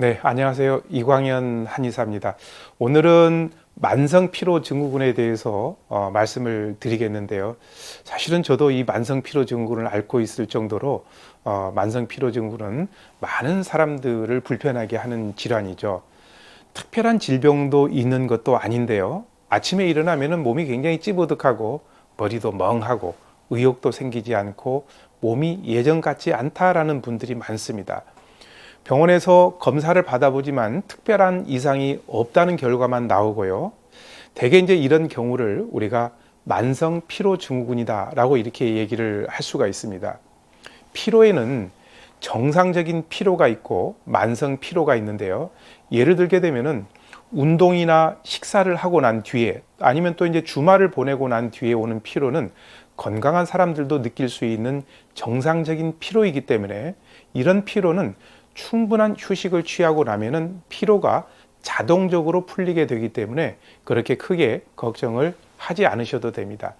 네, 안녕하세요. 이광현 한의사입니다. 오늘은 만성피로 증후군에 대해서 말씀을 드리겠는데요. 사실은 저도 이 만성피로 증후군을 앓고 있을 정도로 만성피로 증후군은 많은 사람들을 불편하게 하는 질환이죠. 특별한 질병도 있는 것도 아닌데요. 아침에 일어나면 몸이 굉장히 찌부득하고 머리도 멍하고 의욕도 생기지 않고 몸이 예전 같지 않다라는 분들이 많습니다. 병원에서 검사를 받아보지만 특별한 이상이 없다는 결과만 나오고요. 대개 이제 이런 경우를 우리가 만성 피로 증후군이다라고 이렇게 얘기를 할 수가 있습니다. 피로에는 정상적인 피로가 있고 만성 피로가 있는데요. 예를 들게 되면은 운동이나 식사를 하고 난 뒤에 아니면 또 이제 주말을 보내고 난 뒤에 오는 피로는 건강한 사람들도 느낄 수 있는 정상적인 피로이기 때문에 이런 피로는 충분한 휴식을 취하고 나면은 피로가 자동적으로 풀리게 되기 때문에 그렇게 크게 걱정을 하지 않으셔도 됩니다.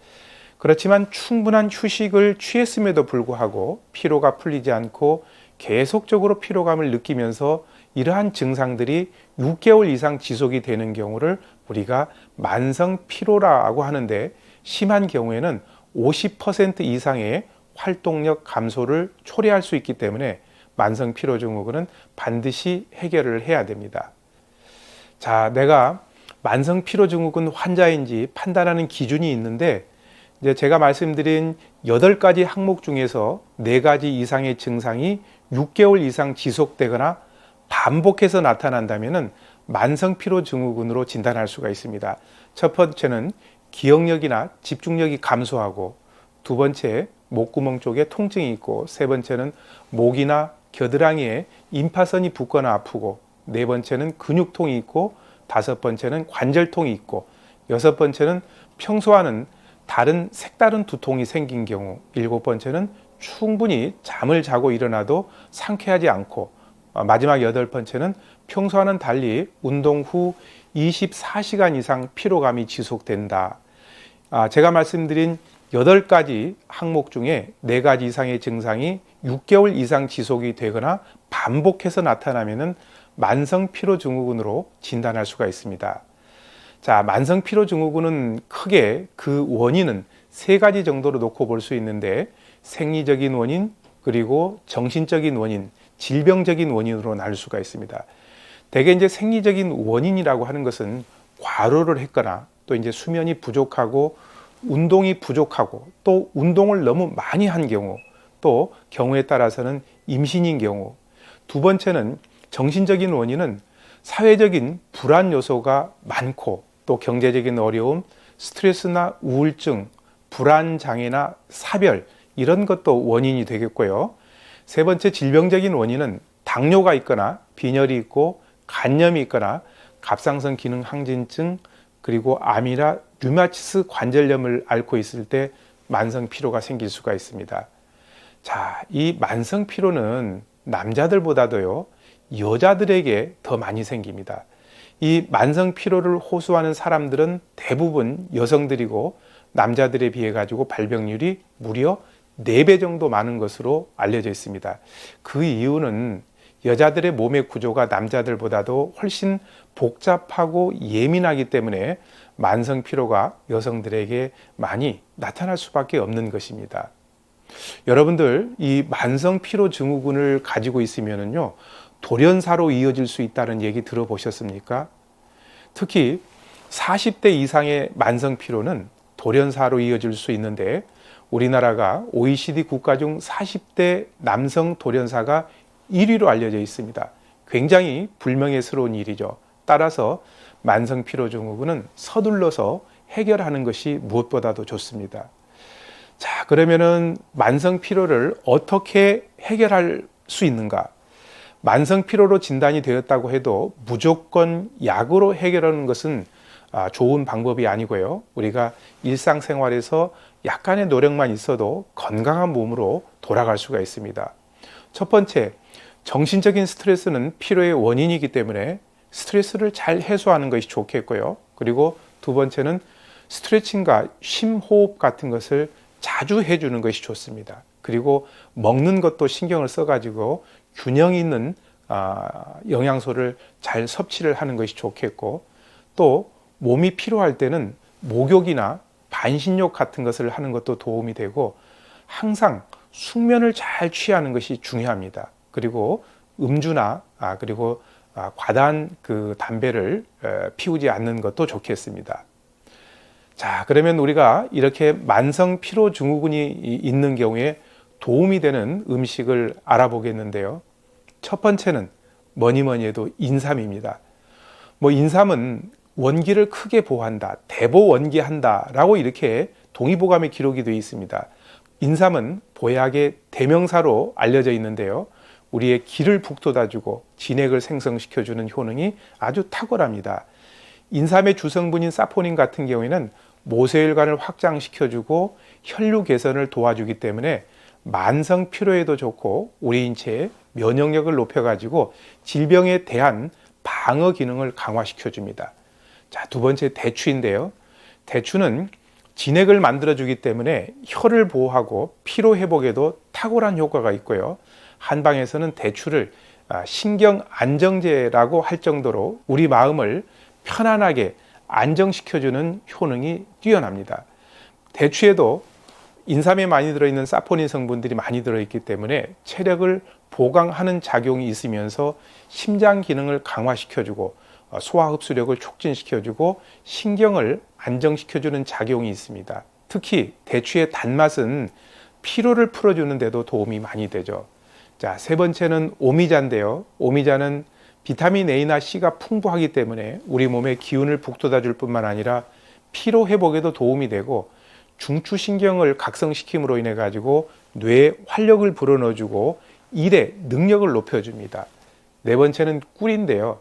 그렇지만 충분한 휴식을 취했음에도 불구하고 피로가 풀리지 않고 계속적으로 피로감을 느끼면서 이러한 증상들이 6개월 이상 지속이 되는 경우를 우리가 만성 피로라고 하는데, 심한 경우에는 50% 이상의 활동력 감소를 초래할 수 있기 때문에 만성 피로 증후군은 반드시 해결을 해야 됩니다. 자, 내가 만성 피로 증후군 환자인지 판단하는 기준이 있는데, 이제 제가 말씀드린 8가지 항목 중에서 4가지 이상의 증상이 6개월 이상 지속되거나 반복해서 나타난다면 만성 피로 증후군으로 진단할 수가 있습니다. 첫 번째는 기억력이나 집중력이 감소하고, 두 번째 목구멍 쪽에 통증이 있고, 세 번째는 목이나 겨드랑이에 임파선이 붓거나 아프고, 네 번째는 근육통이 있고, 다섯 번째는 관절통이 있고, 여섯 번째는 평소와는 다른 색다른 두통이 생긴 경우, 일곱 번째는 충분히 잠을 자고 일어나도 상쾌하지 않고, 마지막 여덟 번째는 평소와는 달리 운동 후 24시간 이상 피로감이 지속된다. 제가 말씀드린 8가지 항목 중에 4가지 이상의 증상이 6개월 이상 지속이 되거나 반복해서 나타나면 만성 피로 증후군으로 진단할 수가 있습니다. 자, 만성 피로 증후군은 크게 그 원인은 3가지 정도로 놓고 볼 수 있는데, 생리적인 원인, 그리고 정신적인 원인, 질병적인 원인으로 나눌 수가 있습니다. 대개 이제 생리적인 원인이라고 하는 것은 과로를 했거나, 또 이제 수면이 부족하고 운동이 부족하고, 또 운동을 너무 많이 한 경우, 또 경우에 따라서는 임신인 경우. 두 번째는 정신적인 원인은 사회적인 불안 요소가 많고, 또 경제적인 어려움, 스트레스나 우울증, 불안 장애나 사별, 이런 것도 원인이 되겠고요. 세 번째 질병적인 원인은 당뇨가 있거나 빈혈이 있고 간염이 있거나 갑상선 기능 항진증, 그리고 암이나 류마티스 관절염을 앓고 있을 때 만성 피로가 생길 수가 있습니다. 자, 이 만성 피로는 남자들보다도요, 여자들에게 더 많이 생깁니다. 이 만성 피로를 호소하는 사람들은 대부분 여성들이고, 남자들에 비해 가지고 발병률이 무려 4배 정도 많은 것으로 알려져 있습니다. 그 이유는 여자들의 몸의 구조가 남자들보다도 훨씬 복잡하고 예민하기 때문에 만성 피로가 여성들에게 많이 나타날 수밖에 없는 것입니다. 여러분들, 이 만성 피로 증후군을 가지고 있으면요, 돌연사로 이어질 수 있다는 얘기 들어보셨습니까? 특히 40대 이상의 만성 피로는 돌연사로 이어질 수 있는데, 우리나라가 OECD 국가 중 40대 남성 돌연사가 1위로 알려져 있습니다. 굉장히 불명예스러운 일이죠. 따라서 만성 피로 증후군은 서둘러서 해결하는 것이 무엇보다도 좋습니다. 자, 그러면은 만성 피로를 어떻게 해결할 수 있는가? 만성 피로로 진단이 되었다고 해도 무조건 약으로 해결하는 것은 좋은 방법이 아니고요. 우리가 일상생활에서 약간의 노력만 있어도 건강한 몸으로 돌아갈 수가 있습니다. 첫 번째, 정신적인 스트레스는 피로의 원인이기 때문에 스트레스를 잘 해소하는 것이 좋겠고요. 그리고 두 번째는 스트레칭과 심호흡 같은 것을 자주 해주는 것이 좋습니다. 그리고 먹는 것도 신경을 써가지고 균형 있는 영양소를 잘 섭취를 하는 것이 좋겠고, 또 몸이 피로할 때는 목욕이나 반신욕 같은 것을 하는 것도 도움이 되고, 항상 숙면을 잘 취하는 것이 중요합니다. 그리고 음주나 그리고 과다한 그 담배를 피우지 않는 것도 좋겠습니다. 자, 그러면 우리가 이렇게 만성 피로 증후군이 있는 경우에 도움이 되는 음식을 알아보겠는데요. 첫 번째는 뭐니 해도 인삼입니다. 인삼은 원기를 크게 보호한다, 대보원기한다 라고 이렇게 동의보감의 기록이 되어 있습니다. 인삼은 보약의 대명사로 알려져 있는데요. 우리의 기를 북돋아주고 진액을 생성시켜주는 효능이 아주 탁월합니다. 인삼의 주성분인 사포닌 같은 경우에는 모세혈관을 확장시켜주고 혈류 개선을 도와주기 때문에 만성 피로에도 좋고 우리 인체의 면역력을 높여가지고 질병에 대한 방어 기능을 강화시켜줍니다. 자, 두 번째 대추인데요. 대추는 진액을 만들어주기 때문에 혈을 보호하고 피로 회복에도 탁월한 효과가 있고요. 한방에서는 대추를 신경 안정제라고 할 정도로 우리 마음을 편안하게 안정시켜주는 효능이 뛰어납니다. 대추에도 인삼에 많이 들어있는 사포닌 성분들이 많이 들어있기 때문에 체력을 보강하는 작용이 있으면서 심장 기능을 강화시켜주고 소화 흡수력을 촉진시켜주고 신경을 안정시켜주는 작용이 있습니다. 특히 대추의 단맛은 피로를 풀어주는 데도 도움이 많이 되죠. 자, 세 번째는 오미자인데요. 오미자는 비타민 A나 C가 풍부하기 때문에 우리 몸의 기운을 북돋아 줄 뿐만 아니라 피로 회복에도 도움이 되고 중추신경을 각성시킴으로 인해 가지고 뇌에 활력을 불어넣어주고 일의 능력을 높여줍니다. 네 번째는 꿀인데요.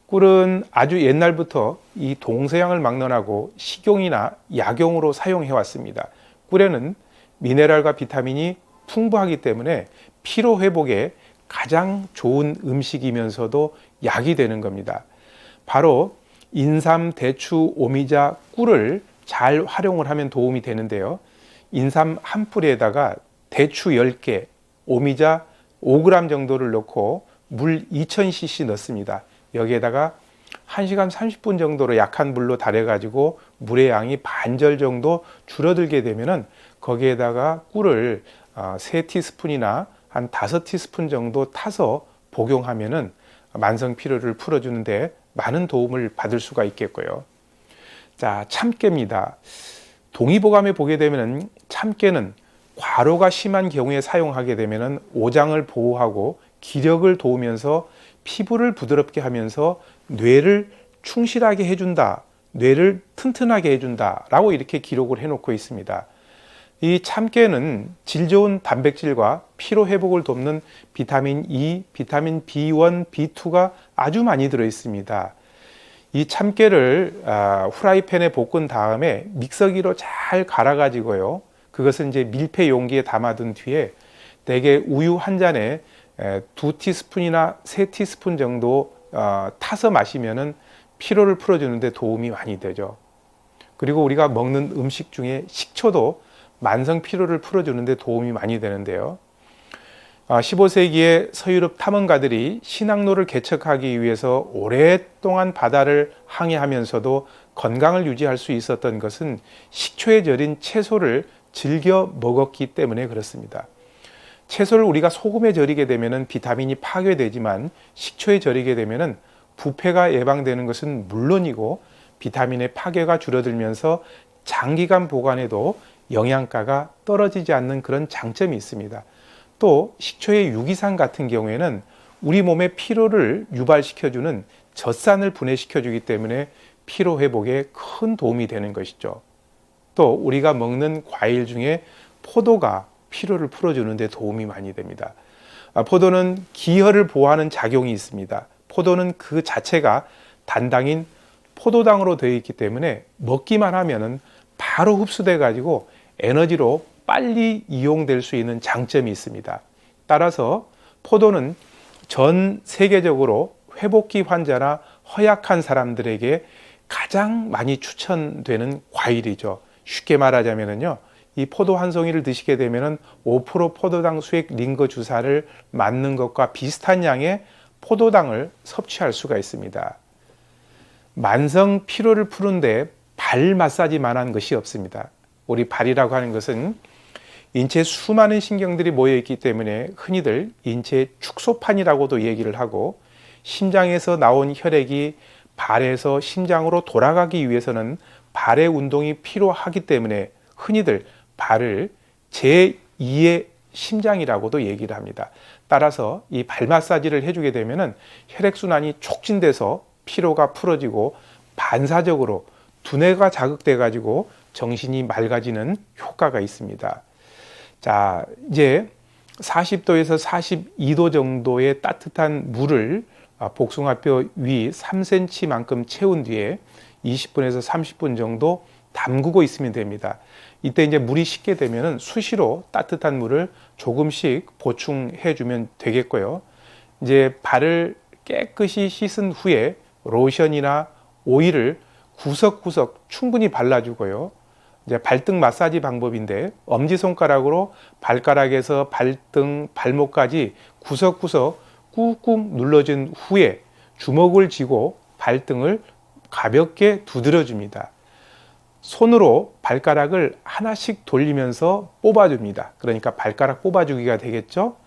꿀은 아주 옛날부터 이 동서양을 막론하고 식용이나 약용으로 사용해 왔습니다. 꿀에는 미네랄과 비타민이 풍부하기 때문에 피로 회복에 가장 좋은 음식이면서도 약이 되는 겁니다. 바로 인삼, 대추, 오미자, 꿀을 잘 활용을 하면 도움이 되는데요. 인삼 한 뿌리에다가 대추 10개, 오미자 5g 정도를 넣고 물 2000cc 넣습니다. 여기에다가 1시간 30분 정도로 약한 불로 달여가지고 물의 양이 반절 정도 줄어들게 되면은 거기에다가 꿀을 3티스푼이나 한 5티스푼 정도 타서 복용하면은 만성 피로를 풀어주는데 많은 도움을 받을 수가 있겠고요. 자, 참깨입니다. 동의보감에 보게 되면은 참깨는 과로가 심한 경우에 사용하게 되면은 오장을 보호하고 기력을 도우면서 피부를 부드럽게 하면서 뇌를 충실하게 해준다, 뇌를 튼튼하게 해준다 라고 이렇게 기록을 해놓고 있습니다. 이 참깨는 질 좋은 단백질과 피로 회복을 돕는 비타민 E, 비타민 B1, B2가 아주 많이 들어 있습니다. 이 참깨를 후라이팬에 볶은 다음에 믹서기로 잘 갈아 가지고요, 그것은 이제 밀폐 용기에 담아둔 뒤에 대개 우유 한 잔에 2티스푼이나 3티스푼 정도 타서 마시면은 피로를 풀어주는데 도움이 많이 되죠. 그리고 우리가 먹는 음식 중에 식초도 만성 피로를 풀어주는데 도움이 많이 되는데요. 15세기에 서유럽 탐험가들이 신항로를 개척하기 위해서 오랫동안 바다를 항해하면서도 건강을 유지할 수 있었던 것은 식초에 절인 채소를 즐겨 먹었기 때문에 그렇습니다. 채소를 우리가 소금에 절이게 되면 비타민이 파괴되지만 식초에 절이게 되면 부패가 예방되는 것은 물론이고 비타민의 파괴가 줄어들면서 장기간 보관에도 영양가가 떨어지지 않는 그런 장점이 있습니다. 또 식초의 유기산 같은 경우에는 우리 몸의 피로를 유발시켜주는 젖산을 분해시켜주기 때문에 피로 회복에 큰 도움이 되는 것이죠. 또 우리가 먹는 과일 중에 포도가 피로를 풀어주는 데 도움이 많이 됩니다. 포도는 기혈을 보호하는 작용이 있습니다. 포도는 그 자체가 단당인 포도당으로 되어 있기 때문에 먹기만 하면은 바로 흡수돼 가지고 에너지로 빨리 이용될 수 있는 장점이 있습니다. 따라서 포도는 전 세계적으로 회복기 환자나 허약한 사람들에게 가장 많이 추천되는 과일이죠. 쉽게 말하자면요, 이 포도 한 송이를 드시게 되면 5% 포도당 수액 링거 주사를 맞는 것과 비슷한 양의 포도당을 섭취할 수가 있습니다. 만성 피로를 푸는데 발 마사지만한 것이 없습니다. 우리 발이라고 하는 것은 인체 수많은 신경들이 모여 있기 때문에 흔히들 인체 축소판이라고도 얘기를 하고, 심장에서 나온 혈액이 발에서 심장으로 돌아가기 위해서는 발의 운동이 필요하기 때문에 흔히들 발을 제2의 심장이라고도 얘기를 합니다. 따라서 이 발 마사지를 해주게 되면은 혈액순환이 촉진돼서 피로가 풀어지고 반사적으로 두뇌가 자극돼 가지고 정신이 맑아지는 효과가 있습니다. 자, 이제 40도에서 42도 정도의 따뜻한 물을 복숭아뼈 위 3cm만큼 채운 뒤에 20분에서 30분 정도 담그고 있으면 됩니다. 이때 이제 물이 식게 되면 수시로 따뜻한 물을 조금씩 보충해 주면 되겠고요. 이제 발을 깨끗이 씻은 후에 로션이나 오일을 구석구석 충분히 발라주고요. 이제 발등 마사지 방법인데, 엄지손가락으로 발가락에서 발등, 발목까지 구석구석 꾹꾹 눌러준 후에 주먹을 쥐고 발등을 가볍게 두드려 줍니다. 손으로 발가락을 하나씩 돌리면서 뽑아줍니다. 그러니까 발가락 뽑아주기가 되겠죠.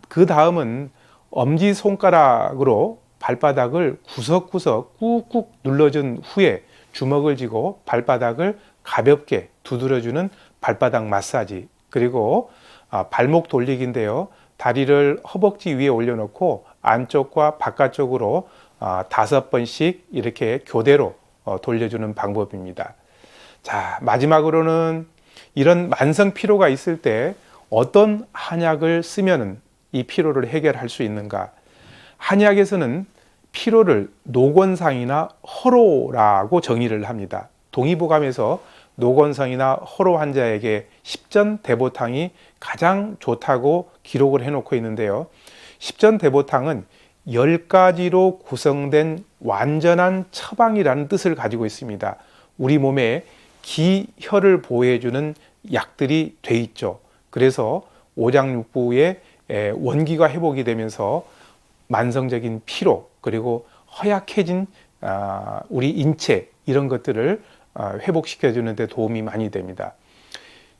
그 다음은 엄지손가락으로 발바닥을 구석구석 꾹꾹 눌러준 후에 주먹을 쥐고 발바닥을 가볍게 두드려주는 발바닥 마사지, 그리고 발목 돌리기인데요. 다리를 허벅지 위에 올려놓고 안쪽과 바깥쪽으로 5번씩 이렇게 교대로 돌려주는 방법입니다. 자, 마지막으로는 이런 만성 피로가 있을 때 어떤 한약을 쓰면 이 피로를 해결할 수 있는가? 한약에서는 피로를 노곤상이나 허로라고 정의를 합니다. 동의보감에서 노곤상이나 허로 환자에게 십전대보탕이 가장 좋다고 기록을 해놓고 있는데요. 십전대보탕은 10가지로 구성된 완전한 처방이라는 뜻을 가지고 있습니다. 우리 몸에 기, 혈을 보호해주는 약들이 돼 있죠. 그래서 오장육부의 원기가 회복이 되면서 만성적인 피로, 그리고 허약해진 우리 인체, 이런 것들을 회복시켜주는 데 도움이 많이 됩니다.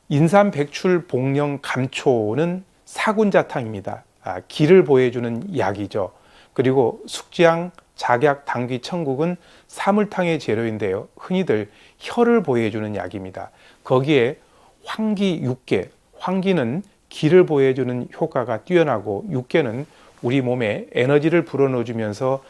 인삼, 백출, 복령, 감초는 사군자탕입니다. 기를 보호해주는 약이죠. 그리고 숙지향, 작약, 당귀, 청국은 사물탕의 재료인데요. 흔히들 혈을 보호해주는 약입니다. 거기에 황기, 육개, 황기는 기를 보호해주는 효과가 뛰어나고, 육개는 우리 몸에 에너지를 불어넣어주면서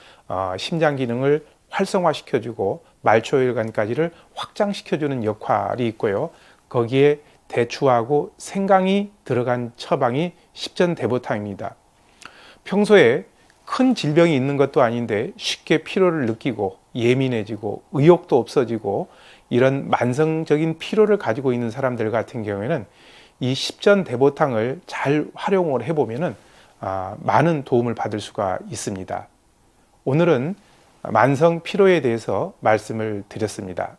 심장 기능을 활성화시켜주고 말초혈관까지를 확장시켜주는 역할이 있고요. 거기에 대추하고 생강이 들어간 처방이 십전대보탕입니다. 평소에 큰 질병이 있는 것도 아닌데 쉽게 피로를 느끼고 예민해지고 의욕도 없어지고 이런 만성적인 피로를 가지고 있는 사람들 같은 경우에는 이 십전대보탕을 잘 활용을 해보면은 많은 도움을 받을 수가 있습니다. 오늘은 만성 피로에 대해서 말씀을 드렸습니다.